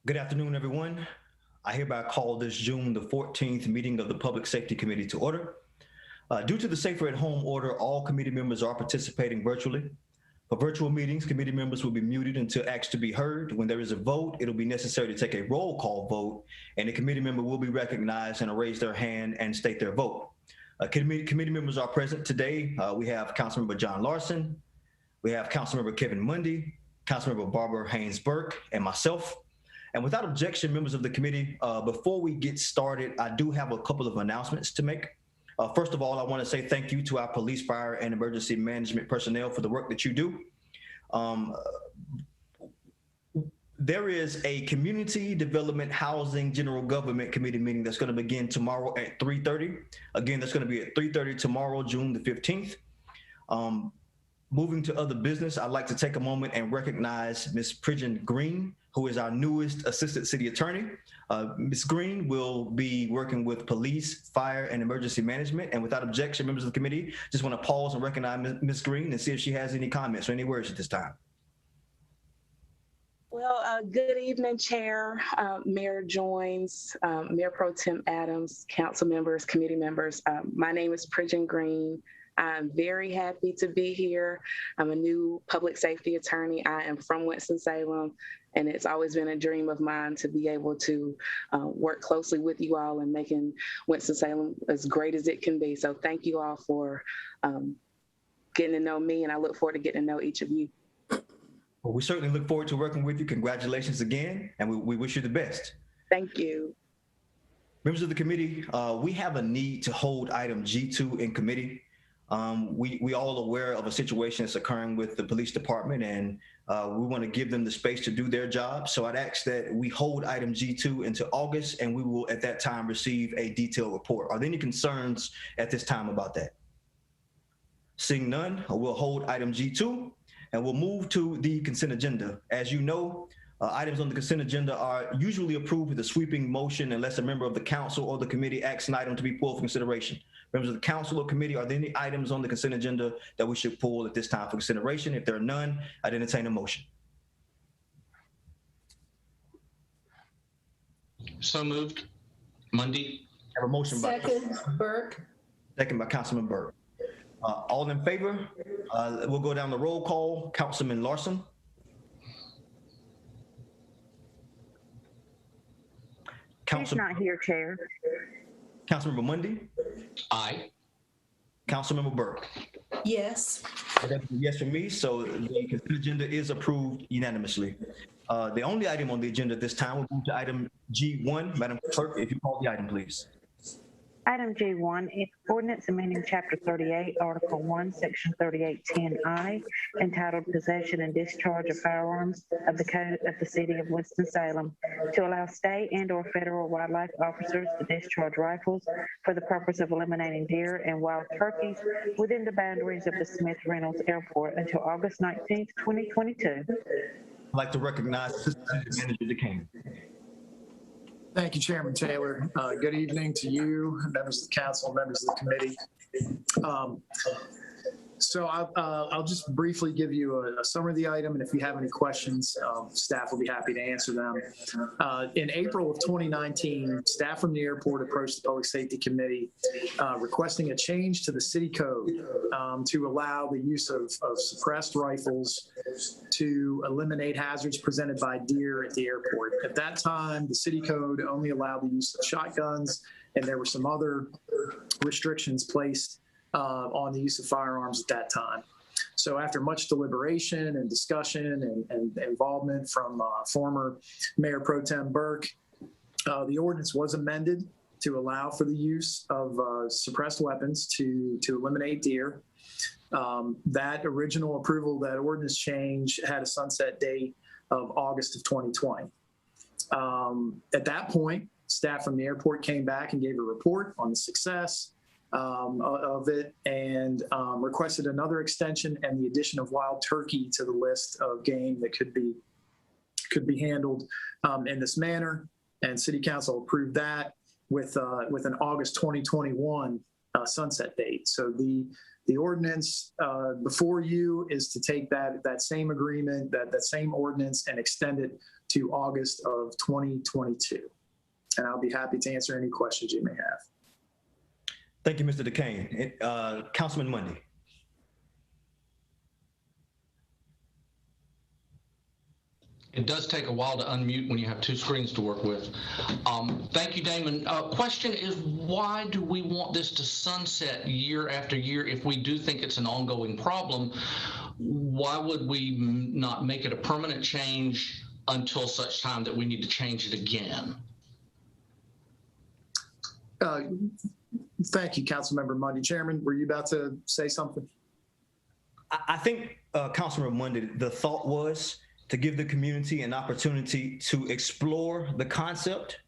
Good afternoon, everyone. I hereby call this June the 14th meeting of the Public Safety Committee to order. Due to the Safer at Home order, all committee members are participating virtually. For virtual meetings, committee members will be muted until asked to be heard. When there is a vote, it'll be necessary to take a roll call vote, and the committee member will be recognized and raise their hand and state their vote. Committee members are present today. We have Councilmember John Larson, we have Councilmember Kevin Mundy, Councilmember Barbara Haynes Burke, and myself. And without objection, members of the committee, before we get started, I do have a couple of announcements to make. First of all, I want to say thank you to our police, fire, and emergency management personnel for the work that you do. There is a Community Development Housing General Government Committee meeting that's going to begin tomorrow at 3:30. Again, that's going to be at 3:30 tomorrow, June the 15th. Moving to other business, I'd like to take a moment and recognize Ms. Pridgen Green, who is our newest Assistant City Attorney. Ms. Green will be working with police, fire, and emergency management. And without objection, members of the committee, just want to pause and recognize Ms. Green and see if she has any comments or any words at this time. Well, good evening, Chair, Mayor Joins, Mayor Pro Tem Adams, council members, committee members. My name is Pridgen Green. I'm very happy to be here. I'm a new public safety attorney. I am from Winston-Salem, and it's always been a dream of mine to be able to work closely with you all and making Winston-Salem as great as it can be. So thank you all for getting to know me, and I look forward to getting to know each of you. Well, we certainly look forward to working with you. Congratulations again, and we wish you the best. Thank you. Members of the committee, we have a need to hold item G2 in committee. We all aware of a situation that's occurring with the police department, and we want to give them the space to do their job. So I'd ask that we hold item G2 into August, and we will at that time receive a detailed report. Are there any concerns at this time about that? Seeing none, we'll hold item G2, and we'll move to the consent agenda. As you know, items on the consent agenda are usually approved with a sweeping motion unless a member of the council or the committee asks an item to be pulled for consideration. Members of the council or committee, are there any items on the consent agenda that we should pull at this time for consideration? If there are none, I'd entertain a motion. So moved. Mundy. I have a motion by Burke. Second by Councilman Burke. All in favor? We'll go down the roll call. Councilman Larson. He's not here, Chair. Councilmember Mundy. Aye. Councilmember Burke. Yes. That's a yes for me, so the consent agenda is approved unanimously. The only item on the agenda at this time will move to item G1. Madam Clerk, if you call the item, please. Item G1 is ordinance amending Chapter 38, Article 1, Section 3810I, entitled Possession and Discharge of Firearms of the Code of the City of Winston-Salem to allow state and/or federal wildlife officers to discharge rifles for the purpose of eliminating deer and wild turkeys within the boundaries of the Smith Reynolds Airport until August 19th, 2022. I'd like to recognize Assistant City Manager DeCane. Thank you, Chairman Taylor. Good evening to you, members of the council, members of the committee. So I'll just briefly give you a summary of the item, and if you have any questions, staff will be happy to answer them. In April of 2019, staff from the airport approached the Public Safety Committee requesting a change to the city code to allow the use of suppressed rifles to eliminate hazards presented by deer at the airport. At that time, the city code only allowed the use of shotguns, and there were some other restrictions placed on the use of firearms at that time. So after much deliberation and discussion and involvement from former Mayor Pro Tem Burke, the ordinance was amended to allow for the use of suppressed weapons to eliminate deer. That original approval, that ordinance change, had a sunset date of August of 2020. At that point, staff from the airport came back and gave a report on the success of it, and requested another extension and the addition of wild turkey to the list of game that could be handled in this manner. And City Council approved that with an August 2021 sunset date. So the ordinance before you is to take that same agreement, that same ordinance, and extend it to August of 2022. And I'll be happy to answer any questions you may have. Thank you, Mr. DeCane. Councilman Mundy. It does take a while to unmute when you have two screens to work with. Thank you, Damon. Question is, why do we want this to sunset year after year if we do think it's an ongoing problem? Why would we not make it a permanent change until such time that we need to change it again? Thank you, Councilmember Mundy. Chairman, were you about to say something? I think, Councilmember Mundy, the thought was to give the community an opportunity to explore the concept,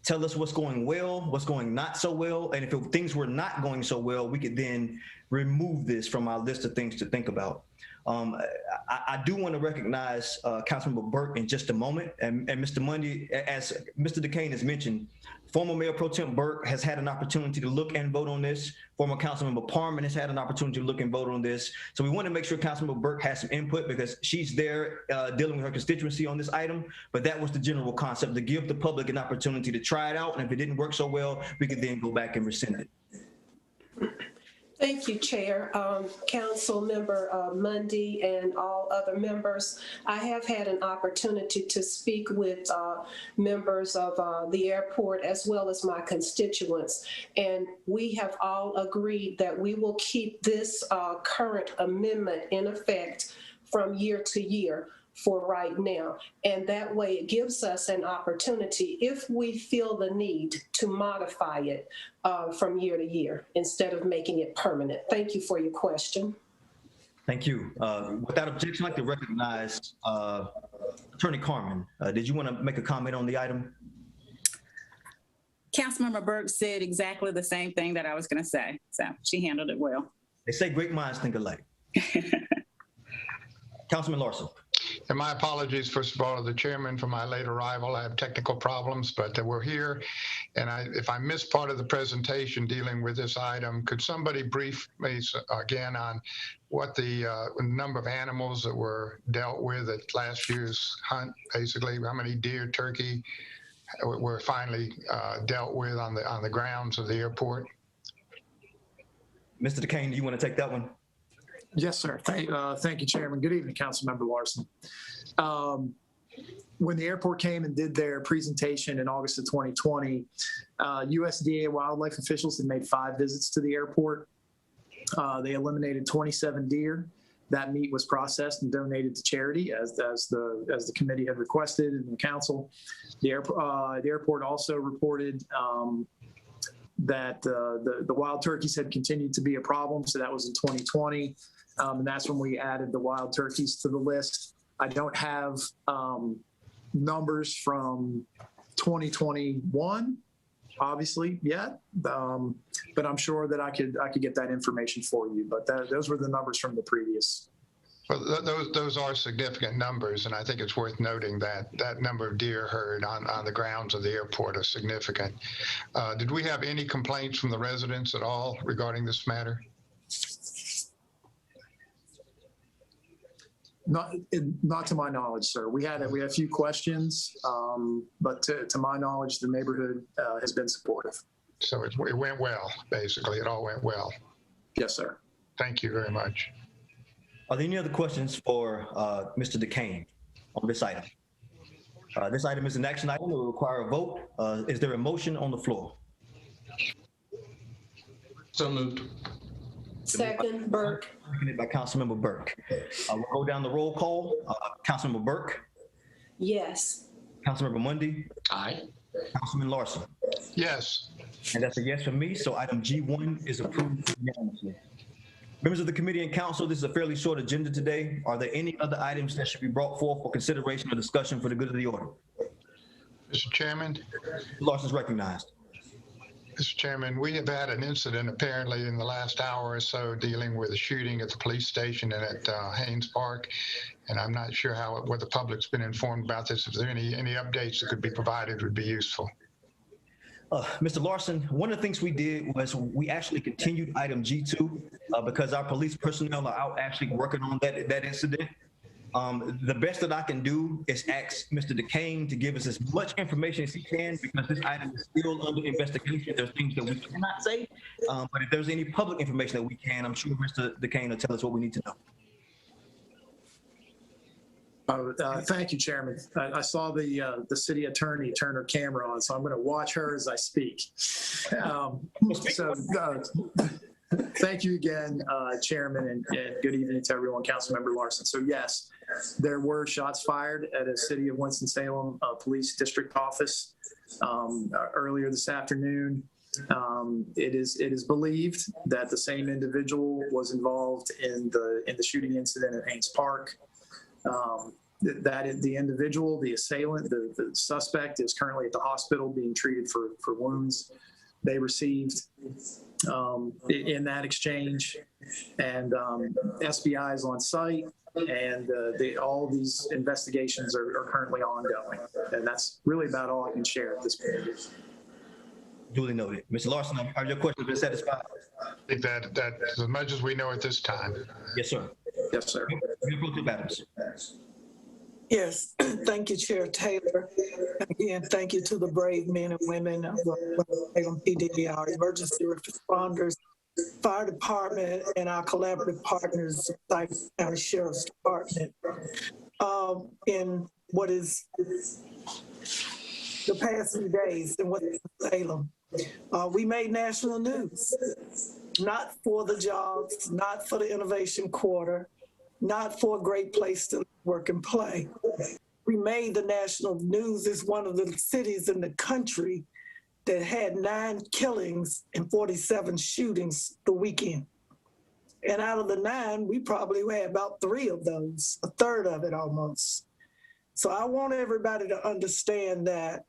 tell us what's going well, what's going not so well, and if things were not going so well, we could then remove this from our list of things to think about. I do want to recognize Councilmember Burke in just a moment, and Mr. Mundy, as Mr. DeCane has mentioned, former Mayor Pro Tem Burke has had an opportunity to look and vote on this. Former Councilmember Parman has had an opportunity to look and vote on this. So we want to make sure Councilmember Burke has some input because she's there dealing with her constituency on this item. But that was the general concept, to give the public an opportunity to try it out. And if it didn't work so well, we could then go back and rescind it. Thank you, Chair. Council Member Mundy and all other members. I have had an opportunity to speak with members of the airport as well as my constituents, and we have all agreed that we will keep this current amendment in effect from year to year for right now. And that way it gives us an opportunity, if we feel the need, to modify it from year to year instead of making it permanent. Thank you for your question. Thank you. Without objection, I'd like to recognize Attorney Carmen. Did you want to make a comment on the item? Councilmember Burke said exactly the same thing that I was going to say, so she handled it well. They say great minds think alike. Councilman Larson. And my apologies, first of all, to the chairman for my late arrival. I have technical problems, but we're here. And if I missed part of the presentation dealing with this item, could somebody brief me again on what the number of animals that were dealt with at last year's hunt, basically, how many deer, turkey were finally dealt with on the grounds of the airport? Mr. DeCane, do you want to take that one? Yes, sir. Thank you, Chairman. Good evening, Councilmember Larson. When the airport came and did their presentation in August of 2020, USDA wildlife officials had made 5 visits to the airport. They eliminated 27 deer. That meat was processed and donated to charity, as the committee had requested and the council. The airport also reported that the wild turkeys had continued to be a problem. So that was in 2020. And that's when we added the wild turkeys to the list. I don't have numbers from 2021, obviously, yet, but I'm sure that I could get that information for you. But those were the numbers from the previous. Well, those are significant numbers, and I think it's worth noting that that number of deer heard on the grounds of the airport are significant. Did we have any complaints from the residents at all regarding this matter? Not to my knowledge, sir. We had a few questions, but to my knowledge, the neighborhood has been supportive. So it went well, basically. It all went well. Yes, sir. Thank you very much. Are there any other questions for Mr. DeCane on this item? This item is an action item. It will require a vote. Is there a motion on the floor? So moved. Second, Burke. Seconded by Councilmember Burke. We'll go down the roll call. Councilmember Burke. Yes. Councilmember Mundy. Aye. Councilman Larson. Yes. And that's a yes for me. So item G1 is approved unanimously. Members of the committee and council, this is a fairly short agenda today. Are there any other items that should be brought forth for consideration or discussion for the good of the order? Mr. Chairman. Larson's recognized. Mr. Chairman, we have had an incident apparently in the last hour or so dealing with a shooting at the police station and at Haynes Park. And I'm not sure whether the public's been informed about this. If there are any updates that could be provided would be useful. Mr. Larson, one of the things we did was we actually continued item G2 because our police personnel are out actually working on that incident. The best that I can do is ask Mr. DeCain to give us as much information as he can because this item is still under investigation. There's things that we cannot say, but if there's any public information that we can, I'm sure Mr. DeCain will tell us what we need to know. Thank you, Chairman. I saw the city attorney turn her camera on, so I'm going to watch her as I speak. Thank you again, Chairman, and good evening to everyone, Councilmember Larson. So yes, there were shots fired at a City of Winston-Salem Police District office earlier this afternoon. It is believed that the same individual was involved in the shooting incident at Haynes Park. That the individual, the assailant, the suspect is currently at the hospital being treated for wounds they received in that exchange. And SBI is on site, and all these investigations are currently ongoing. And that's really about all I can share at this point. Duly noted. Mr. Larson, are your questions been satisfied? I think that's as much as we know at this time. Yes, sir. Yes, sir. Mayor Pro Tem Adams. Yes, thank you, Chair Taylor. And again, thank you to the brave men and women of Salem PD, our emergency responders, fire department, and our collaborative partners, like County Sheriff's Department. In what is the past few days in Winston-Salem, we made national news, not for the jobs, not for the innovation quarter, not for a great place to work and play. We made the national news as one of the cities in the country that had 9 killings and 47 shootings the weekend. And out of the 9, we probably had about 3 of those, a third of it almost. So I want everybody to understand that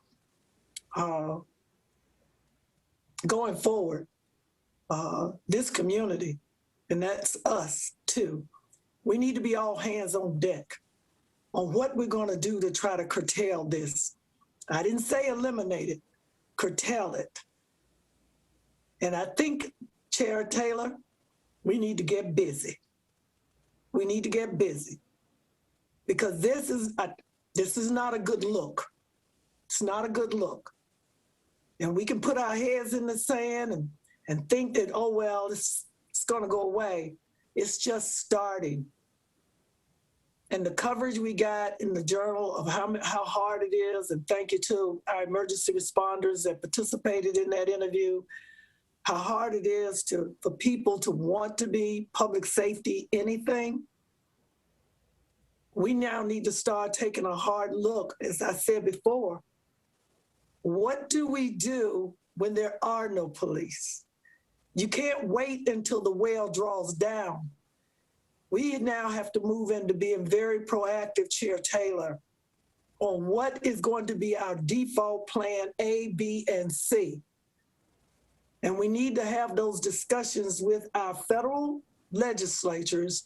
going forward, this community, and that's us too, we need to be all hands on deck on what we're going to do to try to curtail this. I didn't say eliminate it, curtail it. And I think, Chair Taylor, we need to get busy. We need to get busy because this is not a good look. It's not a good look. And we can put our heads in the sand and think that, oh, well, it's going to go away. It's just starting. And the coverage we got in the journal of how hard it is, and thank you to our emergency responders that participated in that interview, how hard it is for people to want to be public safety anything. We now need to start taking a hard look, as I said before. What do we do when there are no police? You can't wait until the well draws down. We now have to move into being very proactive, Chair Taylor, on what is going to be our default plan A, B, and C. And we need to have those discussions with our federal legislatures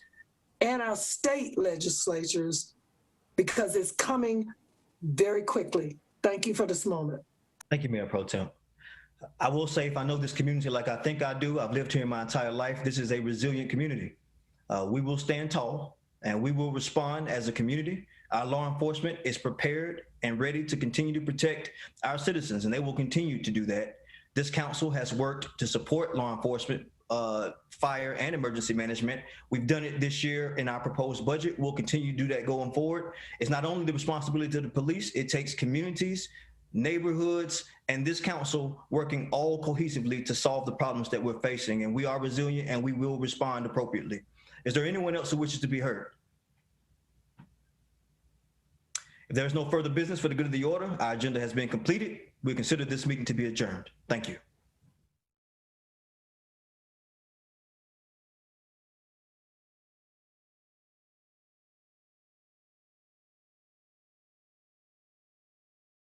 and our state legislatures because it's coming very quickly. Thank you for this moment. Thank you, Mayor Pro Tem. I will say, if I know this community like I think I do, I've lived here my entire life, this is a resilient community. We will stand tall and we will respond as a community. Our law enforcement is prepared and ready to continue to protect our citizens, and they will continue to do that. This council has worked to support law enforcement, fire, and emergency management. We've done it this year in our proposed budget. We'll continue to do that going forward. It's not only the responsibility of the police, it takes communities, neighborhoods, and this council working all cohesively to solve the problems that we're facing. And we are resilient and we will respond appropriately. Is there anyone else who wishes to be heard? If there is no further business for the good of the order, our agenda has been completed. We consider this meeting to be adjourned. Thank you.